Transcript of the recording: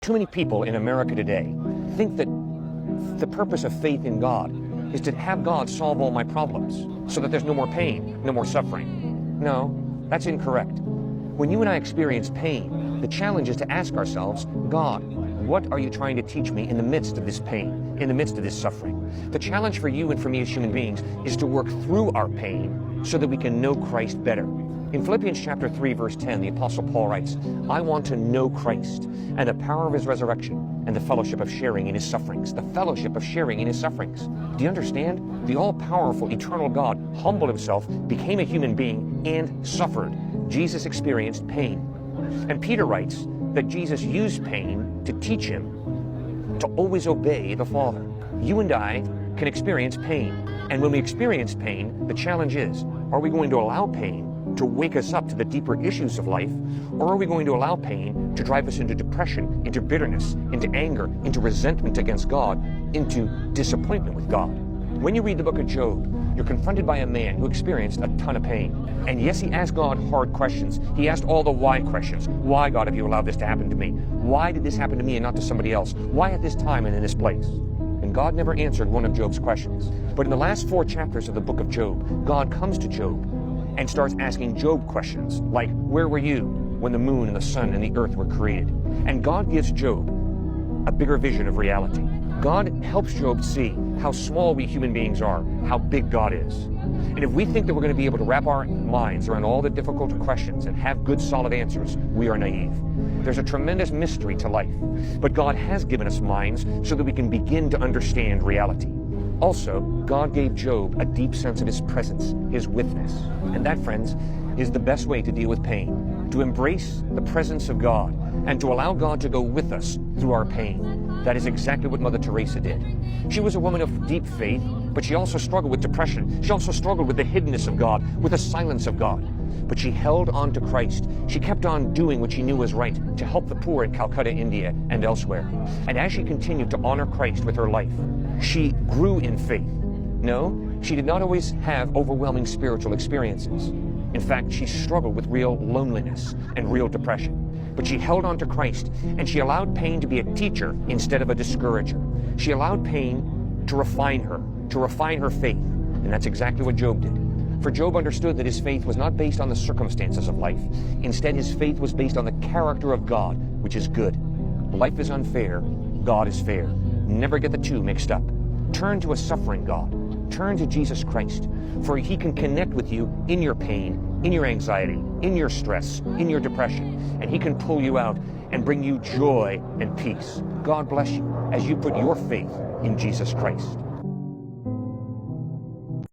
Too many people in America today think that the purpose of faith in God is to have God solve all my problems so that there's no more pain, no more suffering. No, that's incorrect. When you and I experience pain, the challenge is to ask ourselves, God, what are you trying to teach me in the midst of this pain, in the midst of this suffering? The challenge for you and for me as human beings is to work through our pain so that we can know Christ better. In Philippians chapter 3, verse 10, the Apostle Paul writes, I want to know Christ and the power of his resurrection and the fellowship of sharing in his sufferings. The fellowship of sharing in his sufferings. Do you understand? The all-powerful, eternal God humbled himself, became a human being, and suffered. Jesus experienced pain. And Peter writes that Jesus used pain to teach him to always obey the Father. You and I can experience pain. And when we experience pain, the challenge is, are we going to allow pain to wake us up to the deeper issues of life, or are we going to allow pain to drive us into depression, into bitterness, into anger, into resentment against God, into disappointment with God? When you read the book of Job, you're confronted by a man who experienced a ton of pain. And yes, he asked God hard questions. He asked all the why questions. Why, God, have you allowed this to happen to me? Why did this happen to me and not to somebody else? Why at this time and in this place? And God never answered one of Job's questions. But in the last 4 chapters of the book of Job, God comes to Job and starts asking Job questions like, where were you when the moon and the sun and the earth were created? And God gives Job a bigger vision of reality. God helps Job see how small we human beings are, how big God is. And if we think that we're going to be able to wrap our minds around all the difficult questions and have good solid answers, we are naive. There's a tremendous mystery to life, but God has given us minds so that we can begin to understand reality. Also, God gave Job a deep sense of his presence, his witness. And that, friends, is the best way to deal with pain, to embrace the presence of God and to allow God to go with us through our pain. That is exactly what Mother Teresa did. She was a woman of deep faith, but she also struggled with depression. She also struggled with the hiddenness of God, with the silence of God. But she held on to Christ. She kept on doing what she knew was right to help the poor in Calcutta, India, and elsewhere. And as she continued to honor Christ with her life, she grew in faith. No, she did not always have overwhelming spiritual experiences. In fact, she struggled with real loneliness and real depression. But she held on to Christ, and she allowed pain to be a teacher instead of a discourager. She allowed pain to refine her faith. And that's exactly what Job did. For Job understood that his faith was not based on the circumstances of life. Instead, his faith was based on the character of God, which is good. Life is unfair. God is fair. Never get the two mixed up. Turn to a suffering God. Turn to Jesus Christ, for he can connect with you in your pain, in your anxiety, in your stress, in your depression, and he can pull you out and bring you joy and peace. God bless you as you put your faith in Jesus Christ.